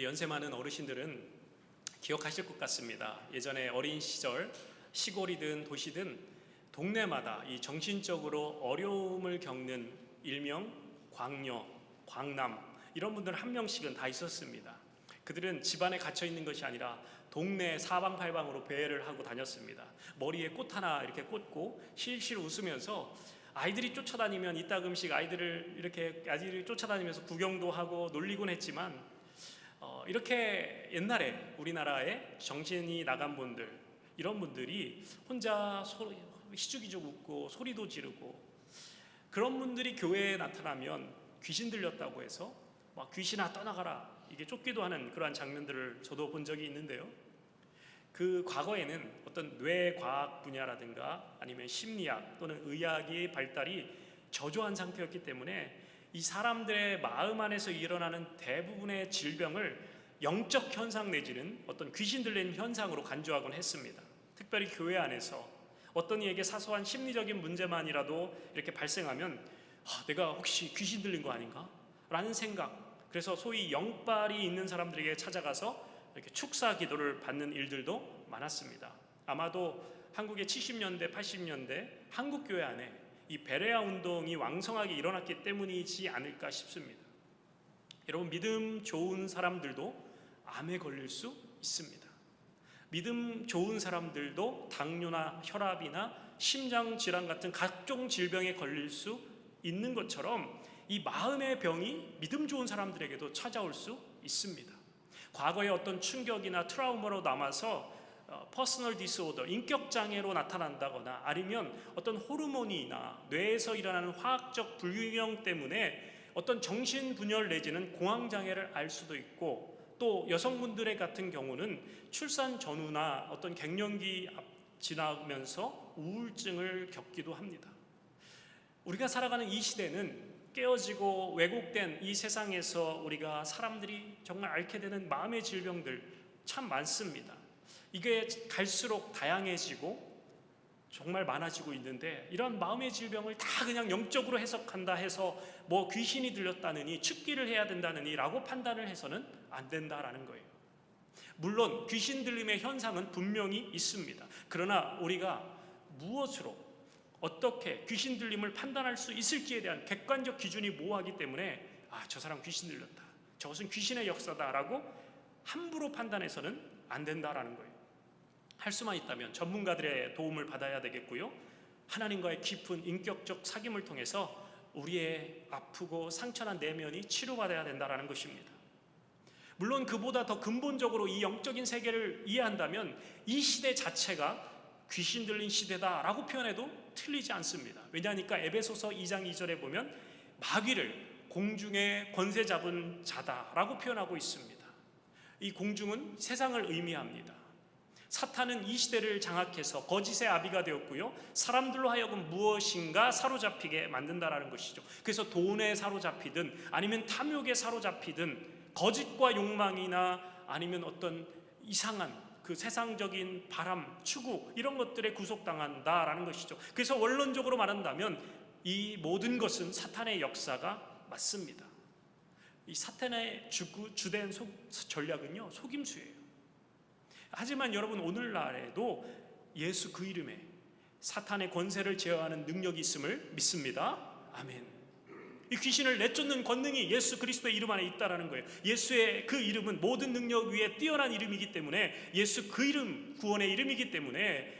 우리 연세 많은 어르신들은 기억하실 것 같습니다. 예전에 어린 시절 시골이든 도시든 동네마다 이 정신적으로 어려움을 겪는 일명 광녀, 광남 이런 분들 한 명씩은 다 있었습니다. 그들은 집안에 갇혀 있는 것이 아니라 동네 사방팔방으로 배회를 하고 다녔습니다. 머리에 꽃 하나 이렇게 꽂고 실실 웃으면서 아이들이 쫓아다니면 이따금씩 아이들이 쫓아다니면서 구경도 하고 놀리곤 했지만 이렇게 옛날에 우리나라에 정신이 나간 분들, 이런 분들이 혼자 희죽희죽 웃고 소리도 지르고, 그런 분들이 교회에 나타나면 귀신 들렸다고 해서 막 귀신아 떠나가라 이게 쫓기도 하는 그러한 장면들을 저도 본 적이 있는데요. 그 과거에는 어떤 뇌과학 분야라든가 아니면 심리학 또는 의학의 발달이 저조한 상태였기 때문에 이 사람들의 마음 안에서 일어나는 대부분의 질병을 영적 현상 내지는 어떤 귀신 들린 현상으로 간주하곤 했습니다. 특별히 교회 안에서 어떤 이에게 사소한 심리적인 문제만이라도 이렇게 발생하면 내가 혹시 귀신 들린 거 아닌가? 라는 생각, 그래서 소위 영빨이 있는 사람들에게 찾아가서 이렇게 축사 기도를 받는 일들도 많았습니다. 아마도 한국의 70년대, 80년대 한국 교회 안에 이 베레아 운동이 왕성하게 일어났기 때문이지 않을까 싶습니다. 여러분, 믿음 좋은 사람들도 암에 걸릴 수 있습니다. 믿음 좋은 사람들도 당뇨나 혈압이나 심장질환 같은 각종 질병에 걸릴 수 있는 것처럼 이 마음의 병이 믿음 좋은 사람들에게도 찾아올 수 있습니다. 과거의 어떤 충격이나 트라우마로 남아서 퍼스널 디스오더, 인격장애로 나타난다거나 아니면 어떤 호르몬이나 뇌에서 일어나는 화학적 불균형 때문에 어떤 정신분열 내지는 공황장애를 알 수도 있고, 또 여성분들의 같은 경우는 출산 전후나 어떤 갱년기 지나면서 우울증을 겪기도 합니다. 우리가 살아가는 이 시대는 깨어지고 왜곡된 이 세상에서 우리가 사람들이 정말 앓게 되는 마음의 질병들 참 많습니다. 이게 갈수록 다양해지고 정말 많아지고 있는데, 이런 마음의 질병을 다 그냥 영적으로 해석한다 해서 뭐 귀신이 들렸다느니 축기를 해야 된다느니 라고 판단을 해서는 안 된다라는 거예요. 물론 귀신 들림의 현상은 분명히 있습니다. 그러나 우리가 무엇으로 어떻게 귀신 들림을 판단할 수 있을지에 대한 객관적 기준이 모호하기 때문에 저 사람 귀신 들렸다, 저것은 귀신의 역사다라고 함부로 판단해서는 안 된다라는 거예요. 할 수만 있다면 전문가들의 도움을 받아야 되겠고요, 하나님과의 깊은 인격적 사귐을 통해서 우리의 아프고 상처난 내면이 치료받아야 된다는 것입니다. 물론 그보다 더 근본적으로 이 영적인 세계를 이해한다면 이 시대 자체가 귀신 들린 시대다라고 표현해도 틀리지 않습니다. 왜냐하니까 에베소서 2장 2절에 보면 마귀를 공중에 권세 잡은 자다라고 표현하고 있습니다. 이 공중은 세상을 의미합니다. 사탄은 이 시대를 장악해서 거짓의 아비가 되었고요, 사람들로 하여금 무엇인가 사로잡히게 만든다라는 것이죠. 그래서 돈에 사로잡히든 아니면 탐욕에 사로잡히든 거짓과 욕망이나 아니면 어떤 이상한 그 세상적인 바람, 추구 이런 것들에 구속당한다라는 것이죠. 그래서 원론적으로 말한다면 이 모든 것은 사탄의 역사가 맞습니다. 이 사탄의 주된 전략은요, 속임수예요. 하지만 여러분, 오늘날에도 예수 그 이름에 사탄의 권세를 제어하는 능력이 있음을 믿습니다. 아멘. 이 귀신을 내쫓는 권능이 예수 그리스도의 이름 안에 있다는 거예요. 예수의 그 이름은 모든 능력 위에 뛰어난 이름이기 때문에, 예수 그 이름 구원의 이름이기 때문에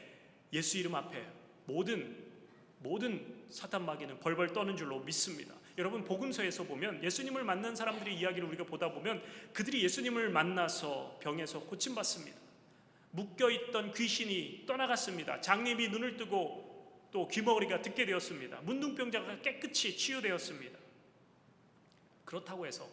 예수 이름 앞에 모든 사탄 마귀는 벌벌 떠는 줄로 믿습니다. 여러분, 복음서에서 보면 예수님을 만난 사람들의 이야기를 우리가 보다 보면 그들이 예수님을 만나서 병에서 고침받습니다. 묶여있던 귀신이 떠나갔습니다. 장님이 눈을 뜨고 또 귀머거리가 듣게 되었습니다. 문둥병자가 깨끗이 치유되었습니다. 그렇다고 해서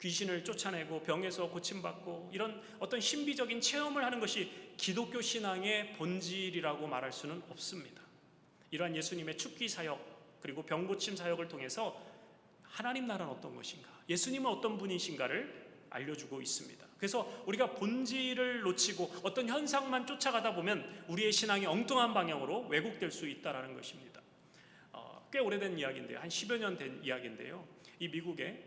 귀신을 쫓아내고 병에서 고침받고 이런 어떤 신비적인 체험을 하는 것이 기독교 신앙의 본질이라고 말할 수는 없습니다. 이러한 예수님의 축기 사역 그리고 병고침 사역을 통해서 하나님 나라는 어떤 것인가, 예수님은 어떤 분이신가를 알려주고 있습니다. 그래서 우리가 본질을 놓치고 어떤 현상만 쫓아가다 보면 우리의 신앙이 엉뚱한 방향으로 왜곡될 수 있다는 것입니다. 꽤 오래된 이야기인데요, 한 10여 년 된 이야기인데요, 이 미국에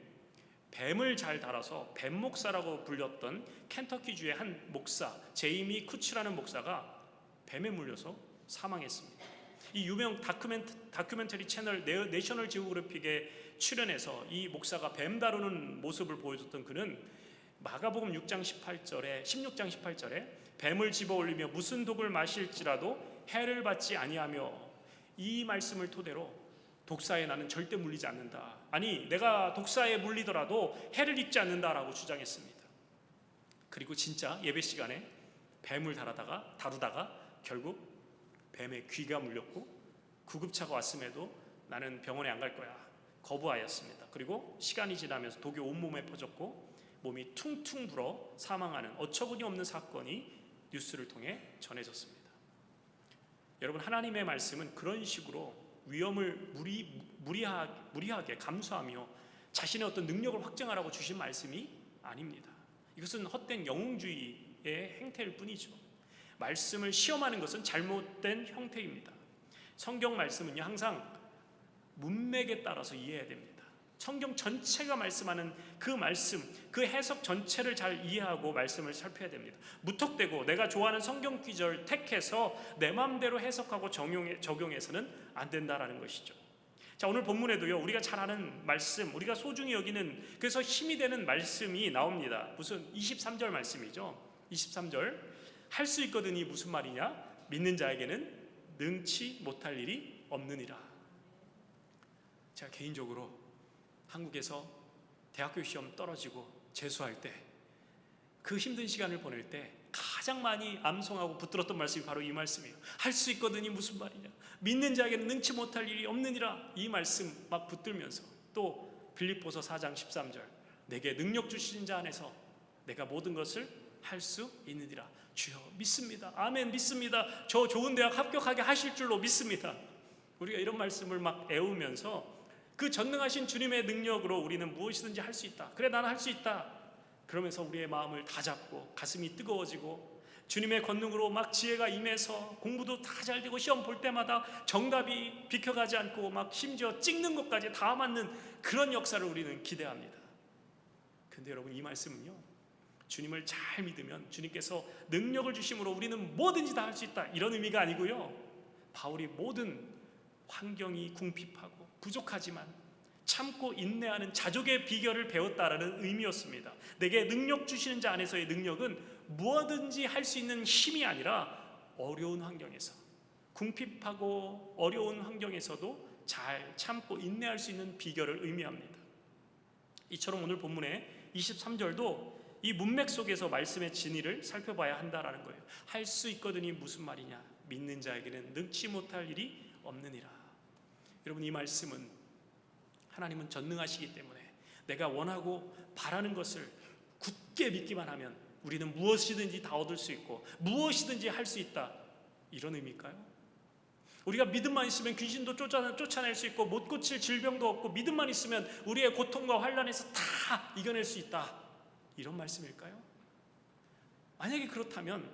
뱀을 잘 달아서 뱀 목사라고 불렸던 켄터키주의 한 목사 제이미 쿠츠라는 목사가 뱀에 물려서 사망했습니다. 이 유명 다큐멘터리 채널 내셔널 지오그래픽에 출연해서 이 목사가 뱀 다루는 모습을 보여줬던 그는 마가복음 6장 18절에 16장 18절에 뱀을 집어올리며 무슨 독을 마실지라도 해를 받지 아니하며, 이 말씀을 토대로 독사에 나는 절대 물리지 않는다, 아니 내가 독사에 물리더라도 해를 입지 않는다라고 주장했습니다. 그리고 진짜 예배 시간에 뱀을 다루다가 결국 뱀의 귀가 물렸고 구급차가 왔음에도 나는 병원에 안 갈 거야 거부하였습니다. 그리고 시간이 지나면서 독이 온몸에 퍼졌고 몸이 퉁퉁 불어 사망하는 어처구니 없는 사건이 뉴스를 통해 전해졌습니다. 여러분, 하나님의 말씀은 그런 식으로 위험을 무리하게 감수하며 자신의 어떤 능력을 확증하라고 주신 말씀이 아닙니다. 이것은 헛된 영웅주의의 행태일 뿐이죠. 말씀을 시험하는 것은 잘못된 형태입니다. 성경 말씀은요, 항상 문맥에 따라서 이해해야 됩니다. 성경 전체가 말씀하는 그 말씀, 그 해석 전체를 잘 이해하고 말씀을 살펴야 됩니다. 무턱대고 내가 좋아하는 성경 구절 택해서 내 마음대로 해석하고 적용해서는 안 된다라는 것이죠. 자, 오늘 본문에도요, 우리가 잘 아는 말씀, 우리가 소중히 여기는, 그래서 힘이 되는 말씀이 나옵니다. 무슨 23절 말씀이죠. 23절, 할 수 있거든이 무슨 말이냐? 믿는 자에게는 능치 못할 일이 없느니라. 제가 개인적으로 한국에서 대학교 시험 떨어지고 재수할 때, 그 힘든 시간을 보낼 때 가장 많이 암송하고 붙들었던 말씀이 바로 이 말씀이에요. 할 수 있거든이 무슨 말이냐? 믿는 자에게는 능치 못할 일이 없느니라. 이 말씀 막 붙들면서, 또 빌립보서 4장 13절, 내게 능력 주신 자 안에서 내가 모든 것을 할 수 있느니라. 주여 믿습니다. 아멘, 믿습니다. 저 좋은 대학 합격하게 하실 줄로 믿습니다. 우리가 이런 말씀을 막 애우면서 그 전능하신 주님의 능력으로 우리는 무엇이든지 할 수 있다. 그래, 나는 할 수 있다. 그러면서 우리의 마음을 다잡고 가슴이 뜨거워지고 주님의 권능으로 막 지혜가 임해서 공부도 다 잘 되고 시험 볼 때마다 정답이 비켜가지 않고 막 심지어 찍는 것까지 다 맞는 그런 역사를 우리는 기대합니다. 근데 여러분, 이 말씀은요, 주님을 잘 믿으면 주님께서 능력을 주심으로 우리는 뭐든지 다 할 수 있다, 이런 의미가 아니고요, 바울이 모든 환경이 궁핍하고 부족하지만 참고 인내하는 자족의 비결을 배웠다라는 의미였습니다. 내게 능력 주시는 자 안에서의 능력은 무엇든지 할 수 있는 힘이 아니라 어려운 환경에서, 궁핍하고 어려운 환경에서도 잘 참고 인내할 수 있는 비결을 의미합니다. 이처럼 오늘 본문의 23절도 이 문맥 속에서 말씀의 진리를 살펴봐야 한다라는 거예요. 할 수 있거든이 무슨 말이냐? 믿는 자에게는 능치 못할 일이 없느니라. 여러분, 이 말씀은 하나님은 전능하시기 때문에 내가 원하고 바라는 것을 굳게 믿기만 하면 우리는 무엇이든지 다 얻을 수 있고 무엇이든지 할 수 있다, 이런 의미일까요? 우리가 믿음만 있으면 귀신도 쫓아낼 수 있고 못 고칠 질병도 없고 믿음만 있으면 우리의 고통과 환난에서 다 이겨낼 수 있다, 이런 말씀일까요? 만약에 그렇다면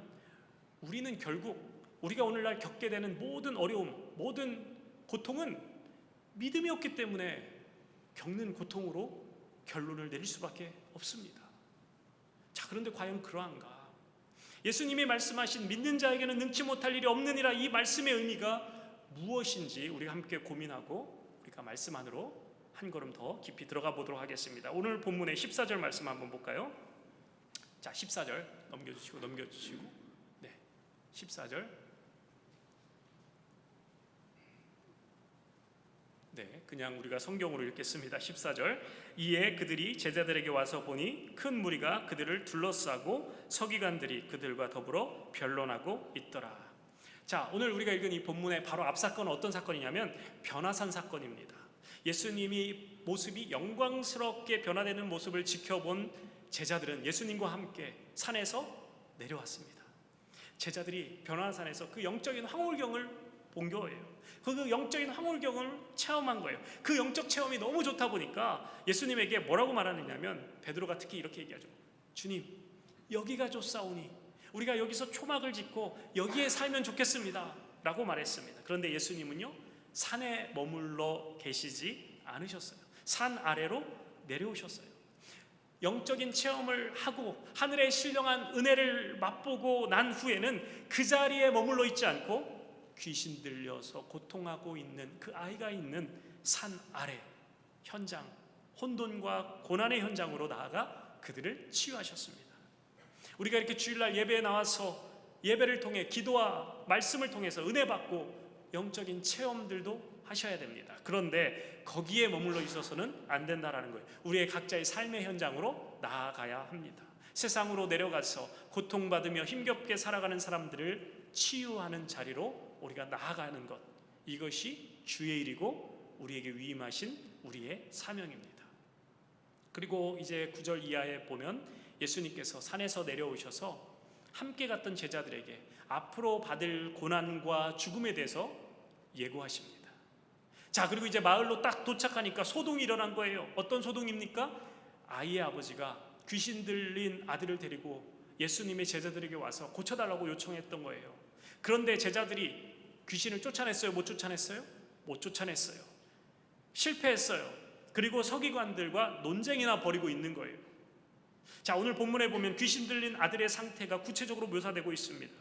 우리는 결국 우리가 오늘날 겪게 되는 모든 어려움, 모든 고통은 믿음이 없기 때문에 겪는 고통으로 결론을 내릴 수밖에 없습니다. 자, 그런데 과연 그러한가? 예수님이 말씀하신 믿는 자에게는 능치 못할 일이 없느니라, 이 말씀의 의미가 무엇인지 우리가 함께 고민하고 우리가 말씀 안으로 한 걸음 더 깊이 들어가 보도록 하겠습니다. 오늘 본문의 14절 말씀 한번 볼까요? 자, 14절 넘겨주시고 네, 14절. 네, 그냥 우리가 성경으로 읽겠습니다. 14절. 이에 그들이 제자들에게 와서 보니 큰 무리가 그들을 둘러싸고 서기관들이 그들과 더불어 변론하고 있더라. 자, 오늘 우리가 읽은 이 본문의 바로 앞 사건은 어떤 사건이냐면 변화산 사건입니다. 예수님이 모습이 영광스럽게 변화되는 모습을 지켜본 제자들은 예수님과 함께 산에서 내려왔습니다. 제자들이 변화산에서 그 영적인 황홀경을 본 거예요. 그 영적인 황홀경을 체험한 거예요. 그 영적 체험이 너무 좋다 보니까 예수님에게 뭐라고 말하느냐면, 베드로가 특히 이렇게 얘기하죠. 주님, 여기가 좋사오니 우리가 여기서 초막을 짓고 여기에 살면 좋겠습니다 라고 말했습니다. 그런데 예수님은요, 산에 머물러 계시지 않으셨어요. 산 아래로 내려오셨어요. 영적인 체험을 하고 하늘의 신령한 은혜를 맛보고 난 후에는 그 자리에 머물러 있지 않고 귀신 들려서 고통하고 있는 그 아이가 있는 산 아래 현장, 혼돈과 고난의 현장으로 나아가 그들을 치유하셨습니다. 우리가 이렇게 주일날 예배에 나와서 예배를 통해 기도와 말씀을 통해서 은혜 받고 영적인 체험들도 하셔야 됩니다. 그런데 거기에 머물러 있어서는 안 된다라는 거예요. 우리의 각자의 삶의 현장으로 나아가야 합니다. 세상으로 내려가서 고통받으며 힘겹게 살아가는 사람들을 치유하는 자리로 우리가 나아가는 것, 이것이 주의 일이고 우리에게 위임하신 우리의 사명입니다. 그리고 이제 9절 이하에 보면 예수님께서 산에서 내려오셔서 함께 갔던 제자들에게 앞으로 받을 고난과 죽음에 대해서 예고하십니다. 자, 그리고 이제 마을로 딱 도착하니까 소동이 일어난 거예요. 어떤 소동입니까? 아이의 아버지가 귀신 들린 아들을 데리고 예수님의 제자들에게 와서 고쳐달라고 요청했던 거예요. 그런데 제자들이 귀신을 쫓아냈어요? 못 쫓아냈어요? 못 쫓아냈어요. 실패했어요. 그리고 서기관들과 논쟁이나 벌이고 있는 거예요. 자, 오늘 본문에 보면 귀신 들린 아들의 상태가 구체적으로 묘사되고 있습니다.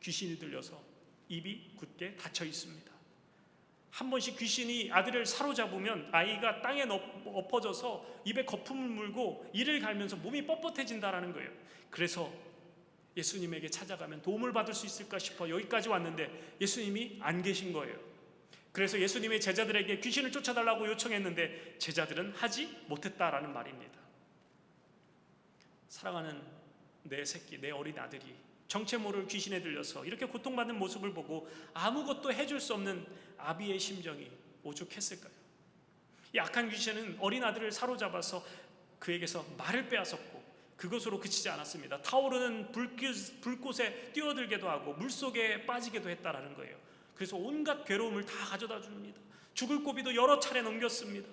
귀신이 들려서 입이 굳게 닫혀 있습니다. 한 번씩 귀신이 아들을 사로잡으면 아이가 땅에 엎어져서 입에 거품을 물고 이를 갈면서 몸이 뻣뻣해진다라는 거예요. 그래서 예수님에게 찾아가면 도움을 받을 수 있을까 싶어 여기까지 왔는데 예수님이 안 계신 거예요. 그래서 예수님의 제자들에게 귀신을 쫓아달라고 요청했는데 제자들은 하지 못했다라는 말입니다. 사랑하는 내 새끼, 내 어린 아들이 정체 모를 귀신에 들려서 이렇게 고통받는 모습을 보고 아무것도 해줄 수 없는 아비의 심정이 오죽했을까요? 이 악한 귀신은 어린 아들을 사로잡아서 그에게서 말을 빼앗았고 그것으로 그치지 않았습니다. 타오르는 불꽃에 뛰어들게도 하고 물속에 빠지게도 했다라는 거예요. 그래서 온갖 괴로움을 다 가져다 줍니다. 죽을 고비도 여러 차례 넘겼습니다.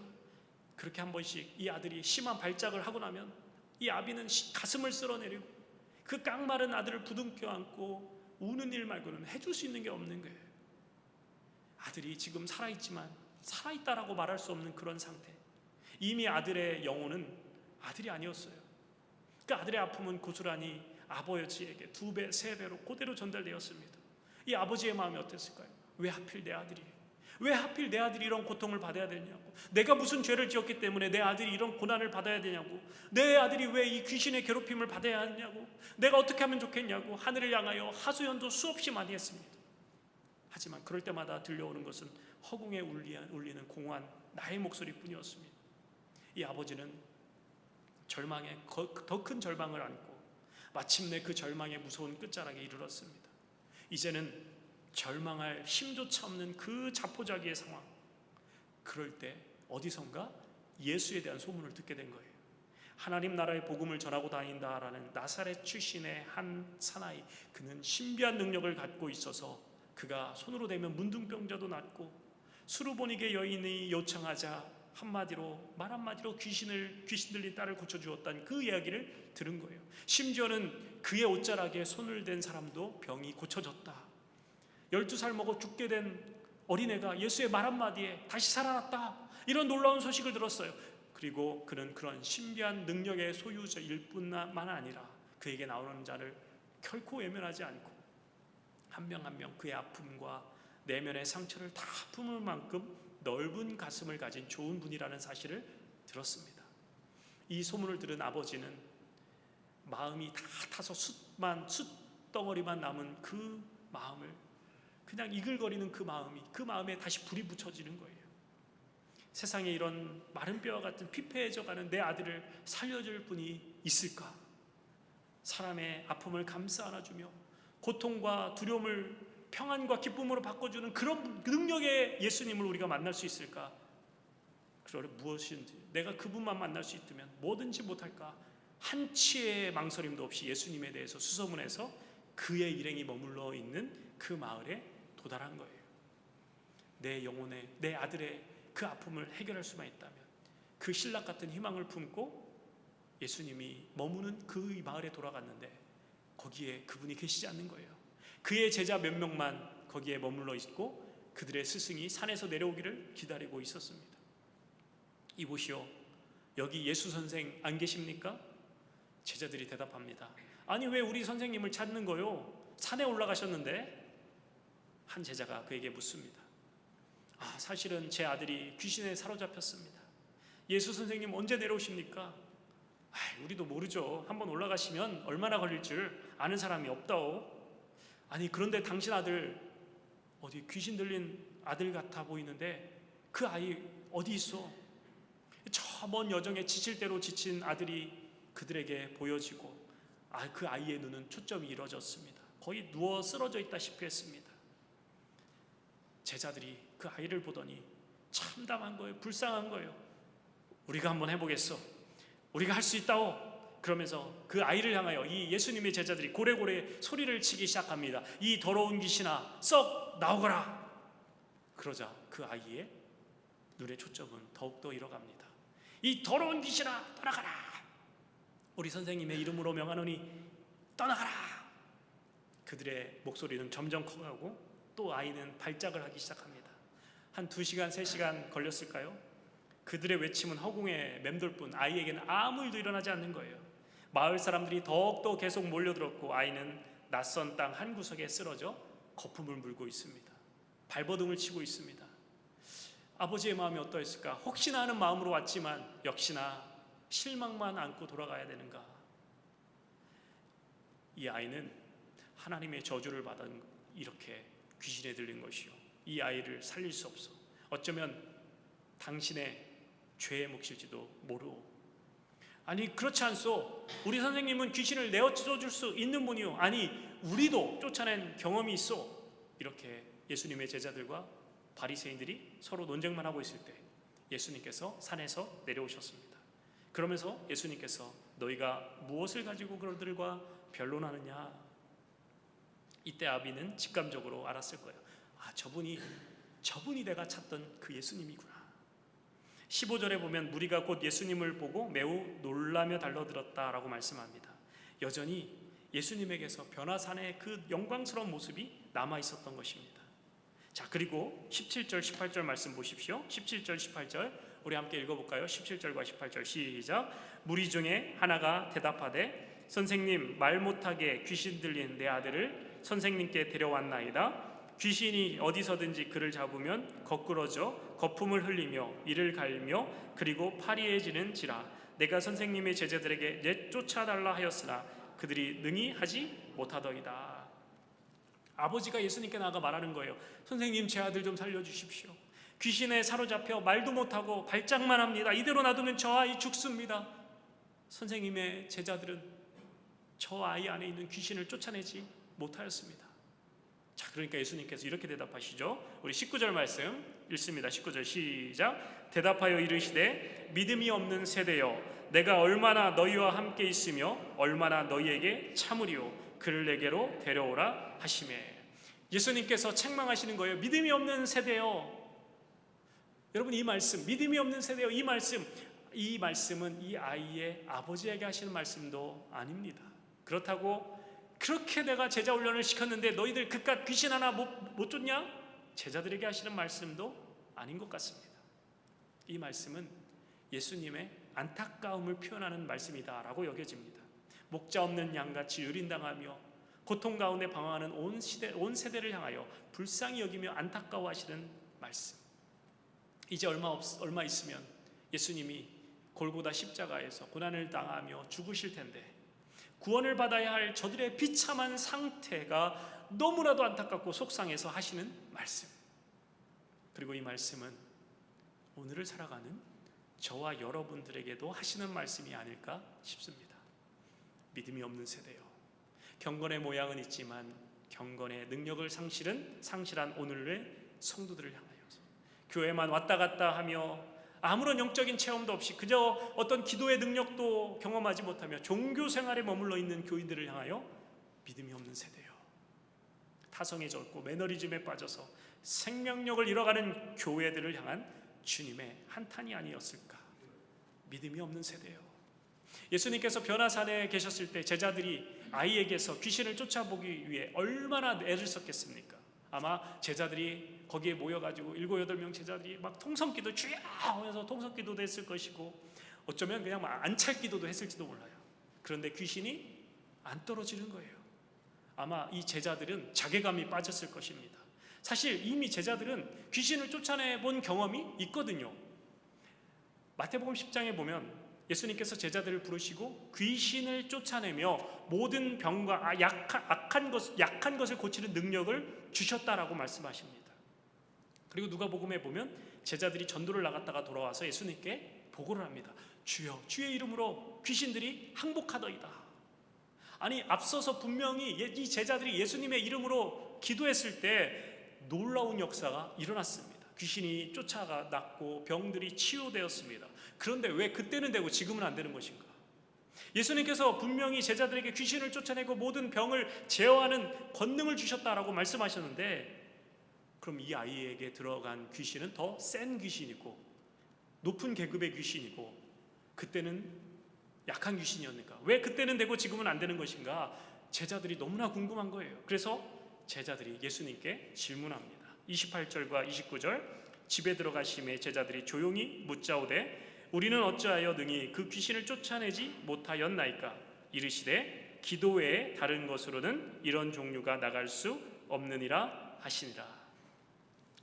그렇게 한 번씩 이 아들이 심한 발작을 하고 나면 이 아비는 가슴을 쓸어내리고 그 깡마른 아들을 부둥켜 안고 우는 일 말고는 해줄 수 있는 게 없는 거예요. 아들이 지금 살아있지만 살아있다라고 말할 수 없는 그런 상태. 이미 아들의 영혼은 아들이 아니었어요. 그 아들의 아픔은 고스란히 아버지에게 2배, 3배로 그대로 전달되었습니다. 이 아버지의 마음이 어땠을까요? 왜 하필 내 아들이에요? 왜 하필 내 아들이 이런 고통을 받아야 되냐고, 내가 무슨 죄를 지었기 때문에 내 아들이 이런 고난을 받아야 되냐고, 내 아들이 왜 이 귀신의 괴롭힘을 받아야 하냐고, 내가 어떻게 하면 좋겠냐고 하늘을 향하여 하소연도 수없이 많이 했습니다. 하지만 그럴 때마다 들려오는 것은 허공에 울리는 공허한 나의 목소리뿐이었습니다. 이 아버지는 절망에 더 큰 절망을 안고 마침내 그 절망의 무서운 끝자락에 이르렀습니다. 이제는 절망할 힘조차 없는 그 자포자기의 상황, 그럴 때 어디선가 예수에 대한 소문을 듣게 된 거예요. 하나님 나라의 복음을 전하고 다닌다라는 나사렛 출신의 한 사나이, 그는 신비한 능력을 갖고 있어서 그가 손으로 대면 문둥병자도 낫고 수르보니게 여인이 요청하자 말 한마디로 귀신 들린 딸을 고쳐주었다는 그 이야기를 들은 거예요. 심지어는 그의 옷자락에 손을 댄 사람도 병이 고쳐졌다. 12살 먹어 죽게 된 어린애가 예수의 말 한마디에 다시 살아났다. 이런 놀라운 소식을 들었어요. 그리고 그는 그런 신비한 능력의 소유자일 뿐만 아니라 그에게 나오는 자를 결코 외면하지 않고 한 명 한 명 그의 아픔과 내면의 상처를 다 품을 만큼 넓은 가슴을 가진 좋은 분이라는 사실을 들었습니다. 이 소문을 들은 아버지는 마음이 다 타서 숯덩어리만 남은 그 마음을, 그냥 이글거리는 그 마음에 다시 불이 붙여지는 거예요. 세상에 이런 마른 뼈와 같은 피폐해져가는 내 아들을 살려줄 분이 있을까? 사람의 아픔을 감싸 안아주며 고통과 두려움을 평안과 기쁨으로 바꿔주는 그런 능력의 예수님을 우리가 만날 수 있을까? 그러려 무엇인지 내가 그분만 만날 수 있다면 뭐든지 못할까? 한치의 망설임도 없이 예수님에 대해서 수소문해서 그의 일행이 머물러 있는 그 마을에 도달한 거예요. 내 영혼의, 내 아들의 그 아픔을 해결할 수만 있다면, 그 신락 같은 희망을 품고 예수님이 머무는 그 마을에 돌아갔는데 거기에 그분이 계시지 않는 거예요. 그의 제자 몇 명만 거기에 머물러 있고 그들의 스승이 산에서 내려오기를 기다리고 있었습니다. 이보시오, 여기 예수 선생 안 계십니까? 제자들이 대답합니다. 아니 왜 우리 선생님을 찾는 거요? 산에 올라가셨는데? 한 제자가 그에게 묻습니다. 사실은 제 아들이 귀신에 사로잡혔습니다. 예수 선생님 언제 내려오십니까? 우리도 모르죠. 한번 올라가시면 얼마나 걸릴 줄 아는 사람이 없다오. 아니 그런데 당신 아들 어디 귀신 들린 아들 같아 보이는데 그 아이 어디 있어? 저 먼 여정에 지칠 대로 지친 아들이 그들에게 보여지고 그 아이의 눈은 초점이 이루어졌습니다. 거의 누워 쓰러져 있다시피 했습니다. 제자들이 그 아이를 보더니 참담한 거예요. 불쌍한 거예요. 우리가 한번 해보겠어. 우리가 할 수 있다오. 그러면서 그 아이를 향하여 이 예수님의 제자들이 고래고래 소리를 치기 시작합니다. 이 더러운 귀신아 썩 나오거라. 그러자 그 아이의 눈의 초점은 더욱더 잃어갑니다. 이 더러운 귀신아 떠나가라. 우리 선생님의 이름으로 명하노니 떠나가라. 그들의 목소리는 점점 커가고 또 아이는 발작을 하기 시작합니다. 한 2시간 3시간 걸렸을까요? 그들의 외침은 허공에 맴돌 뿐 아이에게는 아무 일도 일어나지 않는 거예요. 마을 사람들이 더욱더 계속 몰려들었고 아이는 낯선 땅 한 구석에 쓰러져 거품을 물고 있습니다. 발버둥을 치고 있습니다. 아버지의 마음이 어떠했을까? 혹시나 하는 마음으로 왔지만 역시나 실망만 안고 돌아가야 되는가? 이 아이는 하나님의 저주를 받은 이렇게 귀신에 들린 것이요, 이 아이를 살릴 수 없어. 어쩌면 당신의 죄의 몫일지도 모르오. 아니 그렇지 않소. 우리 선생님은 귀신을 내어쫓을 수 있는 분이요. 아니 우리도 쫓아낸 경험이 있어. 이렇게 예수님의 제자들과 바리새인들이 서로 논쟁만 하고 있을 때 예수님께서 산에서 내려오셨습니다. 그러면서 예수님께서 너희가 무엇을 가지고 그들과 변론하느냐? 이때 아비는 직감적으로 알았을 거예요. 저분이 내가 찾던 그 예수님이구나. 15절에 보면 무리가 곧 예수님을 보고 매우 놀라며 달려들었다라고 말씀합니다. 여전히 예수님에게서 변화산의 그 영광스러운 모습이 남아 있었던 것입니다. 자, 그리고 17절 18절 말씀 보십시오. 17절 18절 우리 함께 읽어볼까요? 17절과 18절 시작. 무리 중에 하나가 대답하되 선생님, 말 못하게 귀신 들린 내 아들을 선생님께 데려왔나이다. 귀신이 어디서든지 그를 잡으면 거꾸러져 거품을 흘리며 이를 갈며 그리고 파리해지는지라. 내가 선생님의 제자들에게 내쫓아달라 하였으나 그들이 능히 하지 못하더이다. 아버지가 예수님께 나가 말하는 거예요. 선생님, 제 아들 좀 살려주십시오. 귀신에 사로잡혀 말도 못하고 발작만 합니다. 이대로 놔두면 저 아이 죽습니다. 선생님의 제자들은 저 아이 안에 있는 귀신을 쫓아내지 못하였습니다. 자, 그러니까 예수님께서 이렇게 대답하시죠. 우리 19절 말씀 읽습니다. 19절 시작. 대답하여 이르시되 믿음이 없는 세대여, 내가 얼마나 너희와 함께 있으며 얼마나 너희에게 참으리요. 그를 내게로 데려오라 하시매. 예수님께서 책망하시는 거예요. 믿음이 없는 세대여. 여러분, 이 말씀, 믿음이 없는 세대여, 이 말씀은 이 아이의 아버지에게 하시는 말씀도 아닙니다. 그렇다고 그렇게 내가 제자 훈련을 시켰는데 너희들 그깟 귀신 하나 못 쫓냐? 제자들에게 하시는 말씀도 아닌 것 같습니다. 이 말씀은 예수님의 안타까움을 표현하는 말씀이다라고 여겨집니다. 목자 없는 양같이 유린당하며 고통 가운데 방황하는 온 세대를 향하여 불쌍히 여기며 안타까워하시는 말씀. 이제 얼마 있으면 예수님이 골고다 십자가에서 고난을 당하며 죽으실 텐데 구원을 받아야 할 저들의 비참한 상태가 너무나도 안타깝고 속상해서 하시는 말씀. 그리고 이 말씀은 오늘을 살아가는 저와 여러분들에게도 하시는 말씀이 아닐까 싶습니다. 믿음이 없는 세대요. 경건의 모양은 있지만 경건의 능력을 상실한 오늘의 성도들을 향하여서 교회만 왔다 갔다 하며 아무런 영적인 체험도 없이 그저 어떤 기도의 능력도 경험하지 못하며 종교 생활에 머물러 있는 교인들을 향하여 믿음이 없는 세대요. 타성해졌고 매너리즘에 빠져서 생명력을 잃어가는 교회들을 향한 주님의 한탄이 아니었을까. 믿음이 없는 세대요. 예수님께서 변화산에 계셨을 때 제자들이 아이에게서 귀신을 쫓아보기 위해 얼마나 애를 썼겠습니까? 아마 제자들이 거기에 모여가지고 7, 8명 제자들이 막 통성기도 주야 하면서 통성기도도 했을 것이고 어쩌면 그냥 안찰 기도도 했을지도 몰라요. 그런데 귀신이 안 떨어지는 거예요. 아마 이 제자들은 자괴감이 빠졌을 것입니다. 사실 이미 제자들은 귀신을 쫓아내본 경험이 있거든요. 마태복음 10장에 보면 예수님께서 제자들을 부르시고 귀신을 쫓아내며 모든 병과 약한 것을 고치는 능력을 주셨다라고 말씀하십니다. 그리고 누가복음에 보면 제자들이 전도를 나갔다가 돌아와서 예수님께 보고를 합니다. 주여, 주의 이름으로 귀신들이 항복하더이다. 아니, 앞서서 분명히 이 제자들이 예수님의 이름으로 기도했을 때 놀라운 역사가 일어났습니다. 귀신이 쫓아갔고 병들이 치유되었습니다. 그런데 왜 그때는 되고 지금은 안 되는 것인가? 예수님께서 분명히 제자들에게 귀신을 쫓아내고 모든 병을 제어하는 권능을 주셨다라고 말씀하셨는데, 그럼 이 아이에게 들어간 귀신은 더 센 귀신이고 높은 계급의 귀신이고 그때는 약한 귀신이었는가? 왜 그때는 되고 지금은 안 되는 것인가? 제자들이 너무나 궁금한 거예요. 그래서 제자들이 예수님께 질문합니다. 28절과 29절, 집에 들어가심에 제자들이 조용히 묻자오되 우리는 어찌하여 능히 그 귀신을 쫓아내지 못하였나이까? 이르시되 기도 외에 다른 것으로는 이런 종류가 나갈 수 없느니라 하시니라.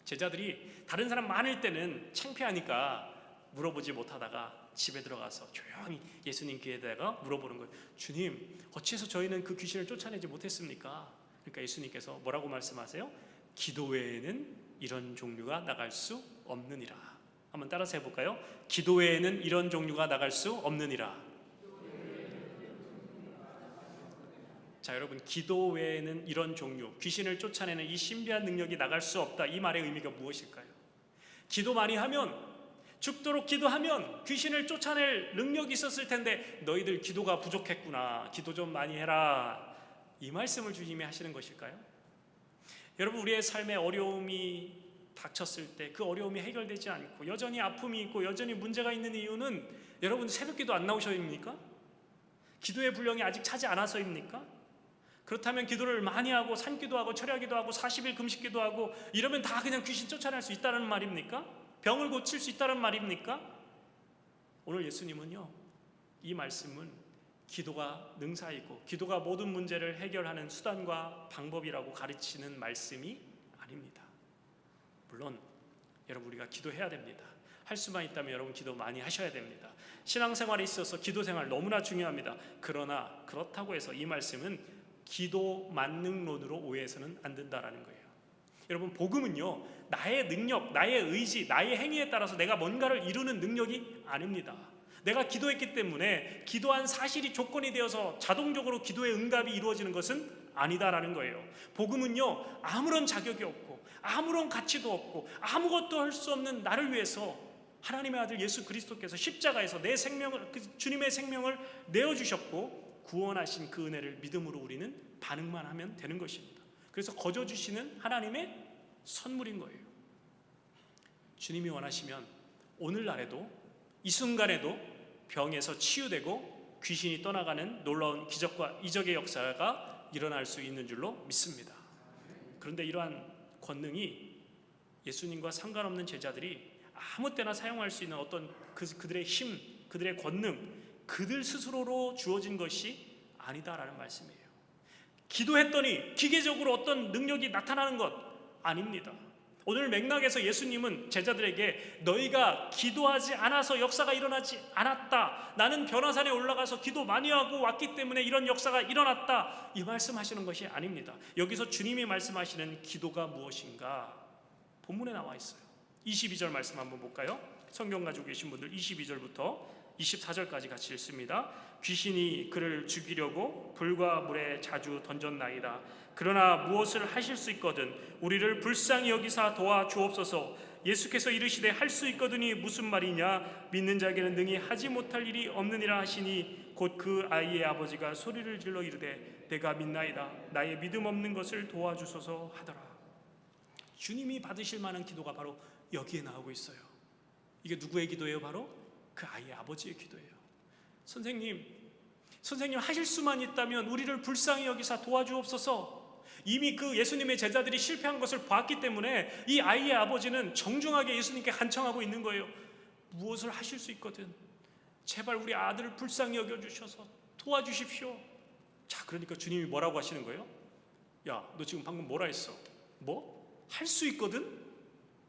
제자들이 다른 사람 많을 때는 창피하니까 물어보지 못하다가 집에 들어가서 조용히 예수님 귀에다가 물어보는 거예요. 주님, 어찌해서 저희는 그 귀신을 쫓아내지 못했습니까? 그러니까 예수님께서 뭐라고 말씀하세요? 기도 외에는 이런 종류가 나갈 수 없느니라. 한번 따라서 해볼까요? 기도 외에는 이런 종류가 나갈 수 없느니라. 자, 여러분, 기도 외에는 이런 종류, 귀신을 쫓아내는 이 신비한 능력이 나갈 수 없다. 이 말의 의미가 무엇일까요? 기도 많이 하면, 죽도록 기도하면 귀신을 쫓아낼 능력이 있었을 텐데 너희들 기도가 부족했구나. 기도 좀 많이 해라. 이 말씀을 주님이 하시는 것일까요? 여러분, 우리의 삶에 어려움이 닥쳤을 때 그 어려움이 해결되지 않고 여전히 아픔이 있고 여전히 문제가 있는 이유는 여러분 새벽기도 안 나오셔입니까? 기도의 분량이 아직 차지 않아서입니까? 그렇다면 기도를 많이 하고 산기도 하고 철야기도 하고 40일 금식기도 하고 이러면 다 그냥 귀신 쫓아낼 수 있다는 말입니까? 병을 고칠 수 있다는 말입니까? 오늘 예수님은요, 이 말씀은 기도가 능사이고 기도가 모든 문제를 해결하는 수단과 방법이라고 가르치는 말씀이 아닙니다. 물론 여러분, 우리가 기도해야 됩니다. 할 수만 있다면 여러분 기도 많이 하셔야 됩니다. 신앙생활에 있어서 기도생활 너무나 중요합니다. 그러나 그렇다고 해서 이 말씀은 기도 만능론으로 오해해서는 안 된다라는 거예요. 여러분, 복음은요, 나의 능력, 나의 의지, 나의 행위에 따라서 내가 뭔가를 이루는 능력이 아닙니다. 내가 기도했기 때문에 기도한 사실이 조건이 되어서 자동적으로 기도의 응답이 이루어지는 것은 아니다라는 거예요. 복음은요, 아무런 자격이 없고 아무런 가치도 없고 아무것도 할 수 없는 나를 위해서 하나님의 아들 예수 그리스도께서 십자가에서 내 생명을, 주님의 생명을 내어주셨고 구원하신 그 은혜를 믿음으로 우리는 반응만 하면 되는 것입니다. 그래서 거저 주시는 하나님의 선물인 거예요. 주님이 원하시면 오늘날에도 이 순간에도 병에서 치유되고 귀신이 떠나가는 놀라운 기적과 이적의 역사가 일어날 수 있는 줄로 믿습니다. 그런데 이러한 권능이 예수님과 상관없는 제자들이 아무 때나 사용할 수 있는 어떤 그들의 힘, 그들의 권능, 그들 스스로로 주어진 것이 아니다라는 말씀이에요. 기도했더니 기계적으로 어떤 능력이 나타나는 것 아닙니다. 오늘 맥락에서 예수님은 제자들에게 너희가 기도하지 않아서 역사가 일어나지 않았다, 나는 변화산에 올라가서 기도 많이 하고 왔기 때문에 이런 역사가 일어났다, 이 말씀하시는 것이 아닙니다. 여기서 주님이 말씀하시는 기도가 무엇인가 본문에 나와 있어요. 22절 말씀 한번 볼까요? 성경 가지고 계신 분들 22절부터 24절까지 같이 읽습니다. 귀신이 그를 죽이려고 불과 물에 자주 던졌나이다. 그러나 무엇을 하실 수 있거든 우리를 불쌍히 여기사 도와주옵소서. 예수께서 이르시되 할 수 있거든이 무슨 말이냐, 믿는 자에게는 능히 하지 못할 일이 없느니라 하시니 곧 그 아이의 아버지가 소리를 질러 이르되 내가 믿나이다, 나의 믿음 없는 것을 도와주소서 하더라. 주님이 받으실 만한 기도가 바로 여기에 나오고 있어요. 이게 누구의 기도예요? 바로 그 아이의 아버지의 기도예요. 선생님 하실 수만 있다면 우리를 불쌍히 여기사 도와주옵소서. 이미 그 예수님의 제자들이 실패한 것을 봤기 때문에 이 아이의 아버지는 정중하게 예수님께 간청하고 있는 거예요. 무엇을 하실 수 있거든 제발 우리 아들을 불쌍히 여겨주셔서 도와주십시오. 자, 그러니까 주님이 뭐라고 하시는 거예요? 야, 너 지금 방금 뭐라 했어? 뭐? 할 수 있거든?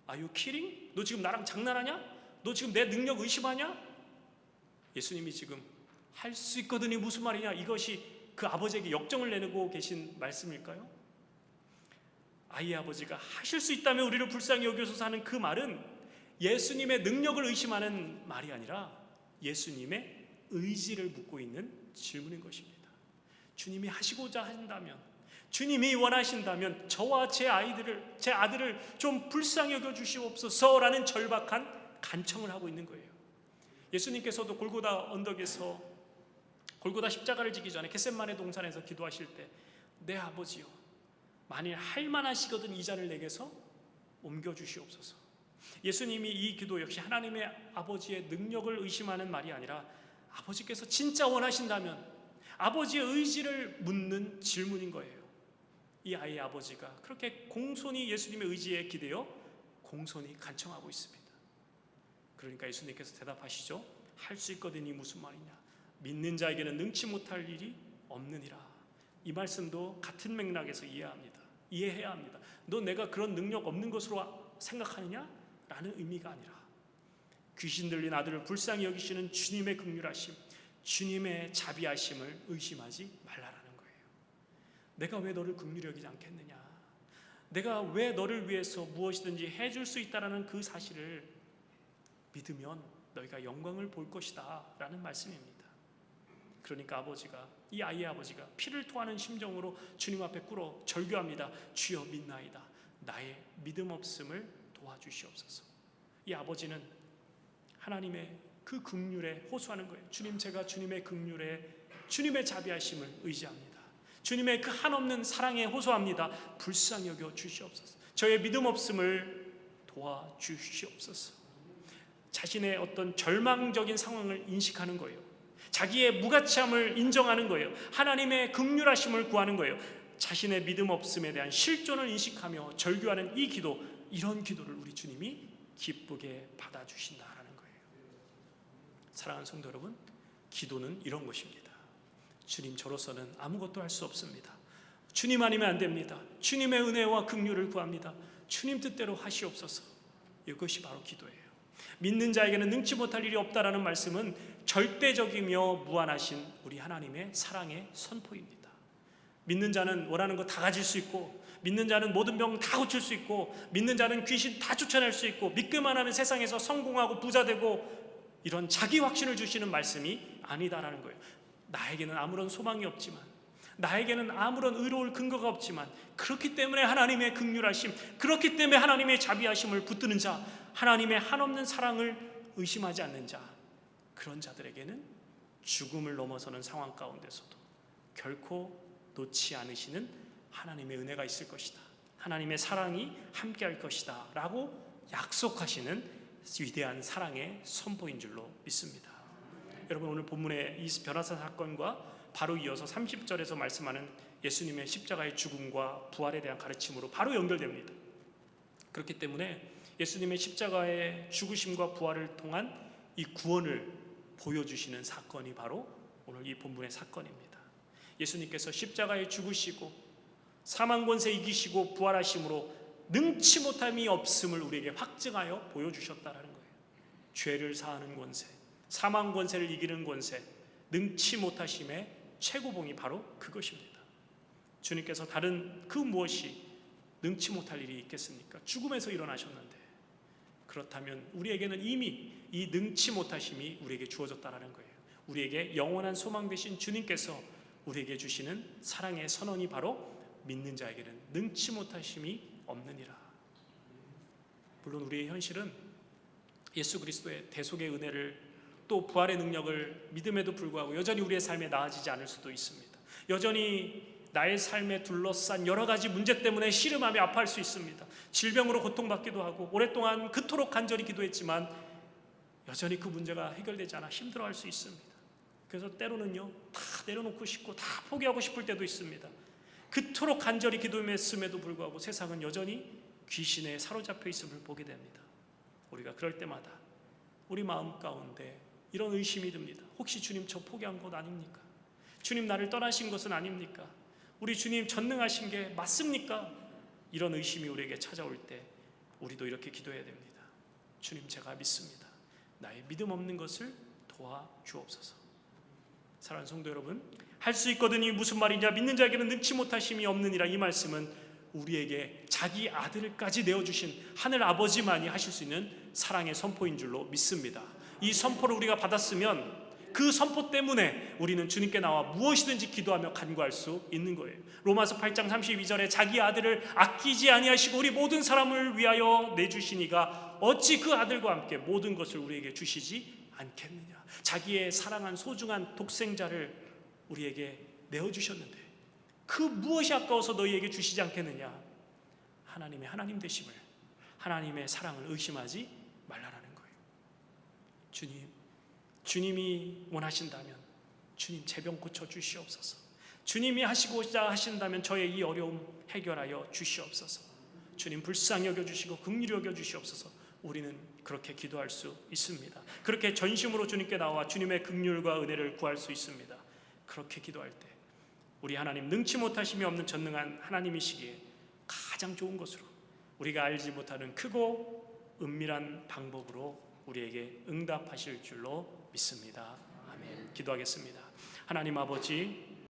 Are you kidding? 너 지금 나랑 장난하냐? 너 지금 내 능력 의심하냐? 예수님이 지금 할 수 있거든이 무슨 말이냐? 이것이 그 아버지에게 역정을 내고 계신 말씀일까요? 아이의 아버지가 하실 수 있다면 우리를 불쌍히 여기소서 하는 그 말은 예수님의 능력을 의심하는 말이 아니라 예수님의 의지를 묻고 있는 질문인 것입니다. 주님이 하시고자 한다면, 주님이 원하신다면 저와 제 아들을 좀 불쌍히 여겨 주시옵소서라는 절박한 간청을 하고 있는 거예요. 예수님께서도 골고다 언덕에서 골고다 십자가를 지기 전에 겟셋마네 동산에서 기도하실 때 내 아버지요, 만일 할 만하시거든 이 잔을 내게서 옮겨 주시옵소서. 예수님이 이 기도 역시 하나님의 아버지의 능력을 의심하는 말이 아니라 아버지께서 진짜 원하신다면 아버지의 의지를 묻는 질문인 거예요. 이 아이의 아버지가 그렇게 공손히 예수님의 의지에 기대어 공손히 간청하고 있습니다. 그러니까 예수님께서 대답하시죠. 할 수 있거든이 무슨 말이냐? 믿는 자에게는 능치 못할 일이 없느니라. 이 말씀도 같은 맥락에서 이해해야 합니다. 너 내가 그런 능력 없는 것으로 생각하느냐? 라는 의미가 아니라 귀신 들린 아들을 불쌍히 여기시는 주님의 긍휼하심, 주님의 자비하심을 의심하지 말라라는 거예요. 내가 왜 너를 긍휼히 여기지 않겠느냐? 내가 왜 너를 위해서 무엇이든지 해줄 수 있다라는 그 사실을 믿으면 너희가 영광을 볼 것이다 라는 말씀입니다. 그러니까 아버지가, 이 아이의 아버지가 피를 토하는 심정으로 주님 앞에 꿇어 절규합니다. 주여 믿나이다. 나의 믿음 없음을 도와주시옵소서. 이 아버지는 하나님의 그 긍휼에 호소하는 거예요. 주님, 제가 주님의 긍휼에, 주님의 자비하심을 의지합니다. 주님의 그 한없는 사랑에 호소합니다. 불쌍히 여겨 주시옵소서. 저의 믿음 없음을 도와주시옵소서. 자신의 어떤 절망적인 상황을 인식하는 거예요. 자기의 무가치함을 인정하는 거예요. 하나님의 긍휼하심을 구하는 거예요. 자신의 믿음 없음에 대한 실존을 인식하며 절규하는 이 기도, 이런 기도를 우리 주님이 기쁘게 받아주신다라는 거예요. 사랑하는 성도 여러분, 기도는 이런 것입니다. 주님, 저로서는 아무것도 할 수 없습니다. 주님 아니면 안 됩니다. 주님의 은혜와 긍휼을 구합니다. 주님 뜻대로 하시옵소서. 이것이 바로 기도예요. 믿는 자에게는 능치 못할 일이 없다라는 말씀은 절대적이며 무한하신 우리 하나님의 사랑의 선포입니다. 믿는 자는 원하는 거 다 가질 수 있고, 믿는 자는 모든 병 다 고칠 수 있고, 믿는 자는 귀신 다 쫓아낼 수 있고, 믿기만 하면 세상에서 성공하고 부자되고, 이런 자기 확신을 주시는 말씀이 아니다라는 거예요. 나에게는 아무런 소망이 없지만, 나에게는 아무런 의로울 근거가 없지만, 그렇기 때문에 하나님의 긍휼하심, 그렇기 때문에 하나님의 자비하심을 붙드는 자, 하나님의 한없는 사랑을 의심하지 않는 자, 그런 자들에게는 죽음을 넘어서는 상황 가운데서도 결코 놓지 않으시는 하나님의 은혜가 있을 것이다, 하나님의 사랑이 함께할 것이다 라고 약속하시는 위대한 사랑의 선포인 줄로 믿습니다. 여러분, 오늘 본문의 이 변화사 사건과 바로 이어서 30절에서 말씀하는 예수님의 십자가의 죽음과 부활에 대한 가르침으로 바로 연결됩니다. 그렇기 때문에 예수님의 십자가의 죽으심과 부활을 통한 이 구원을 보여주시는 사건이 바로 오늘 이 본문의 사건입니다. 예수님께서 십자가에 죽으시고 사망 권세 이기시고 부활하심으로 능치 못함이 없음을 우리에게 확증하여 보여주셨다라는 거예요. 죄를 사하는 권세, 사망 권세를 이기는 권세, 능치 못하심의 최고봉이 바로 그것입니다. 주님께서 다른 그 무엇이 능치 못할 일이 있겠습니까? 죽음에서 일어나셨는데, 그렇다면 우리에게는 이미 이 능치 못하심이 우리에게 주어졌다라는 거예요. 우리에게 영원한 소망 되신 주님께서 우리에게 주시는 사랑의 선언이 바로 믿는 자에게는 능치 못하심이 없느니라. 물론 우리의 현실은 예수 그리스도의 대속의 은혜를, 또 부활의 능력을 믿음에도 불구하고 여전히 우리의 삶에 나아지지 않을 수도 있습니다. 여전히 나의 삶에 둘러싼 여러 가지 문제 때문에 씨름하며 아파할 수 있습니다. 질병으로 고통받기도 하고, 오랫동안 그토록 간절히 기도했지만 여전히 그 문제가 해결되지 않아 힘들어할 수 있습니다. 그래서 때로는요, 다 내려놓고 싶고 다 포기하고 싶을 때도 있습니다. 그토록 간절히 기도했음에도 불구하고 세상은 여전히 귀신에 사로잡혀 있음을 보게 됩니다. 우리가 그럴 때마다 우리 마음 가운데 이런 의심이 듭니다. 혹시 주님 저 포기한 것 아닙니까? 주님 나를 떠나신 것은 아닙니까? 우리 주님 전능하신 게 맞습니까? 이런 의심이 우리에게 찾아올 때 우리도 이렇게 기도해야 됩니다. 주님, 제가 믿습니다. 나의 믿음 없는 것을 도와주옵소서. 사랑하는 성도 여러분, 할 수 있거든이 무슨 말이냐? 믿는 자에게는 능치 못하심이 없느니라. 이 말씀은 우리에게 자기 아들까지 내어주신 하늘 아버지만이 하실 수 있는 사랑의 선포인 줄로 믿습니다. 이 선포를 우리가 받았으면 그 선포 때문에 우리는 주님께 나와 무엇이든지 기도하며 간구할 수 있는 거예요. 로마서 8장 32절에 자기 아들을 아끼지 아니하시고 우리 모든 사람을 위하여 내주시니가 어찌 그 아들과 함께 모든 것을 우리에게 주시지 않겠느냐. 자기의 사랑한 소중한 독생자를 우리에게 내어주셨는데 그 무엇이 아까워서 너희에게 주시지 않겠느냐. 하나님의 하나님 되심을, 하나님의 사랑을 의심하지 말라라는 거예요. 주님이 원하신다면 주님 제병 고쳐주시옵소서. 주님이 하시고자 하신다면 저의 이 어려움 해결하여 주시옵소서. 주님 불쌍히 여겨주시고 긍휼히 여겨주시옵소서. 우리는 그렇게 기도할 수 있습니다. 그렇게 전심으로 주님께 나와 주님의 긍휼과 은혜를 구할 수 있습니다. 그렇게 기도할 때 우리 하나님 능치 못하심이 없는 전능한 하나님이시기에 가장 좋은 것으로 우리가 알지 못하는 크고 은밀한 방법으로 우리에게 응답하실 줄로 믿습니다. 아멘. 기도하겠습니다. 하나님 아버지,